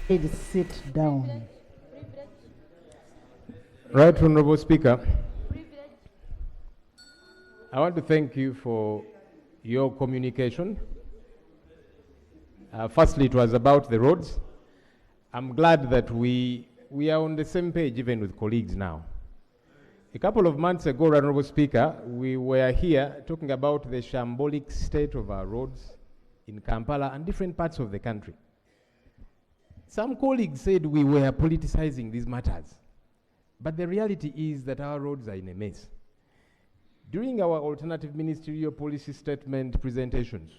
Please sit down. Right, Honorable Speaker. I want to thank you for your communication. Firstly, it was about the roads. I'm glad that we are on the same page even with colleagues now. A couple of months ago, Honorable Speaker, we were here talking about the shambolic state of our roads in Kampala and different parts of the country. Some colleagues said we were politicizing these matters, but the reality is that our roads are in a mess. During our alternative ministerial policy statement presentations,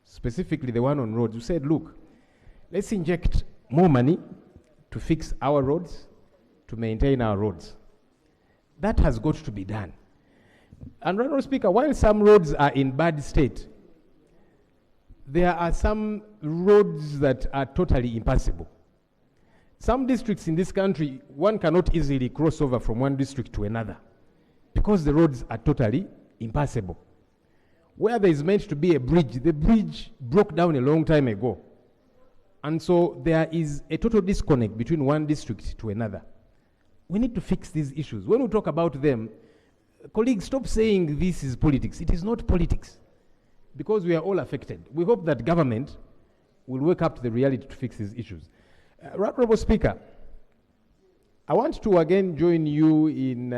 specifically the one on roads, we said, look, let's inject more money to fix our roads, to maintain our roads. That has got to be done. And Honorable Speaker, while some roads are in bad state, there are some roads that are totally impassable. Some districts in this country, one cannot easily cross over from one district to another because the roads are totally impassable. Where there is meant to be a bridge, the bridge broke down a long time ago. And so there is a total disconnect between one district to another. We need to fix these issues. When we talk about them, colleagues, stop saying this is politics. It is not politics, because we are all affected. We hope that government will wake up to the reality to fix these issues. Honorable Speaker, I want to again join you in,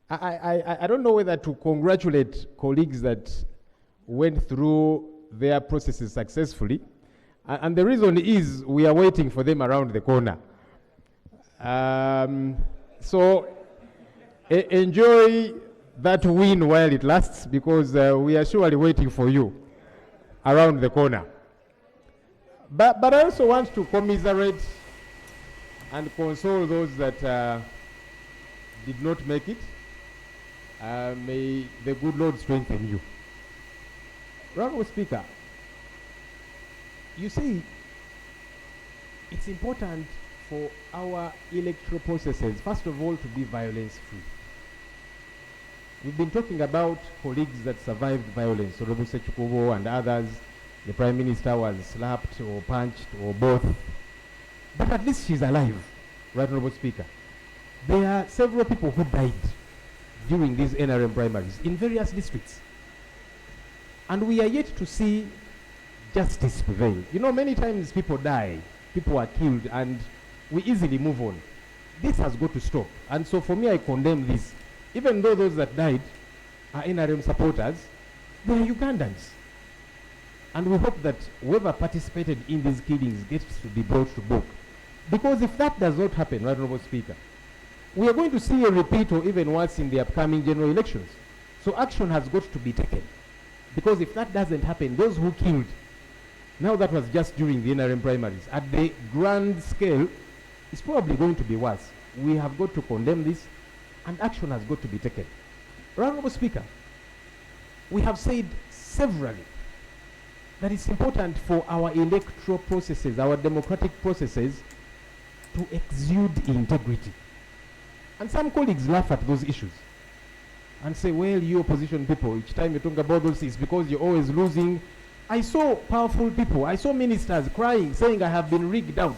I don't know whether to congratulate colleagues that went through their processes successfully. And the reason is we are waiting for them around the corner. So enjoy that win while it lasts, because we are surely waiting for you around the corner. But I also want to commiserate and console those that did not make it. May the good Lord strengthen you. Honorable Speaker, you see, it's important for our electoral processes, first of all, to be violence-free. We've been talking about colleagues that survived violence, Honorable Ssenyonyi and others. The Prime Minister was slapped or punched or both. But at least she's alive, right, Honorable Speaker. There are several people who died during these NRM primaries in various districts. And we are yet to see justice prevail. You know, many times people die, people are killed, and we easily move on. This has got to stop. And so for me, I condemn this. Even though those that died are NRM supporters, they are Ugandans. And we hope that whoever participated in these killings gets to be brought to book. Because if that does not happen, right, Honorable Speaker, we are going to see a repeat or even worse in the upcoming general elections. So action has got to be taken. Because if that doesn't happen, those who killed, now that was just during the NRM primaries, at the grand scale, it's probably going to be worse. We have got to condemn this, and action has got to be taken. Honorable Speaker, we have said severally that it's important for our electoral processes, our democratic processes, to exude integrity. And some colleagues laugh at those issues and say, well, you opposition people, each time you talk about those things, because you're always losing. I saw powerful people, I saw ministers crying, saying I have been rigged out.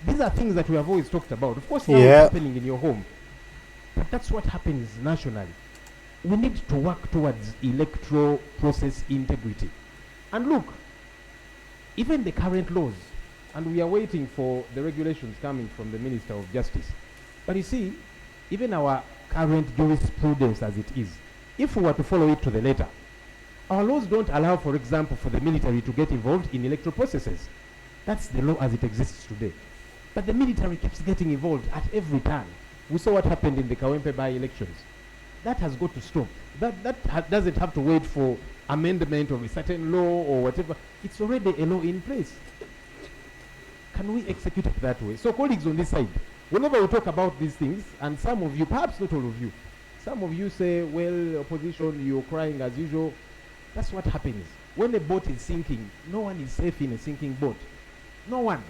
These are things that we have always talked about. Of course, now it's happening in your home. But that's what happens nationally. We need to work towards electoral process integrity. And look, even the current laws, and we are waiting for the regulations coming from the Minister of Justice. But you see, even our current jurisprudence as it is, if we were to follow it to the letter, our laws don't allow, for example, for the military to get involved in electoral processes. That's the law as it exists today. But the military keeps getting involved at every turn. We saw what happened in the Kawempe by-elections. That has got to stop. That doesn't have to wait for amendment of a certain law or whatever. It's already a law in place. Can we execute it that way? So colleagues on this side, whenever we talk about these things, and some of you, perhaps not all of you, some of you say, well, opposition, you're crying as usual. That's what happens. When a boat is sinking, no one is safe in a sinking boat. No one.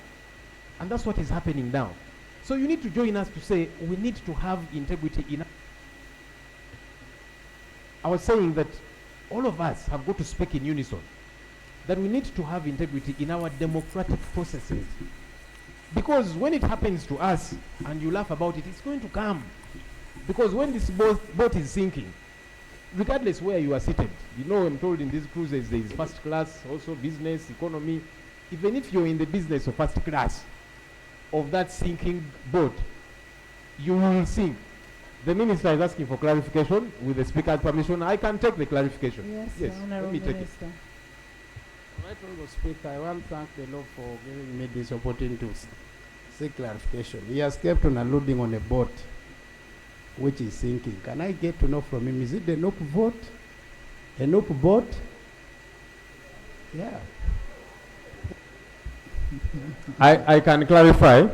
And that's what is happening now. So you need to join us to say we need to have integrity in. I was saying that all of us have got to speak in unison. that we need to have integrity in our democratic processes. Because when it happens to us and you laugh about it, it's going to come. Because when this boat is sinking, regardless where you are seated, you know, I'm told in these cruises there is first class, also business, economy. Even if you're in the business of first class of that sinking boat, you will sink. The minister is asking for clarification. With the speaker's permission, I can take the clarification. Yes, let me take it. Right, Honourable Speaker, I want to thank the Lord for giving me this opportunity to seek clarification. He has kept on alluding on a boat which is sinking. Can I get to know from him, is it the NOP vote? A NOP boat? Yeah. I can clarify.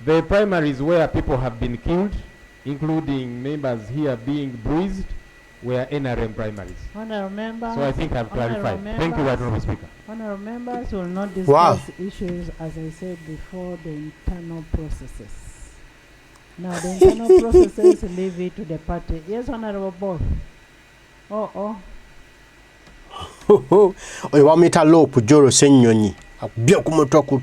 The primaries where people have been killed, including members here being bruised, were NRM primaries. Honourable members. So I think I've clarified. Thank you, Honourable Speaker. Honourable members will not discuss issues, as I said before, the internal processes. Now, the internal processes, leave it to the party. Yes, Honourable Board. Oyo wamita lopu Joro Ssenyonyi. Akubye ku mutwe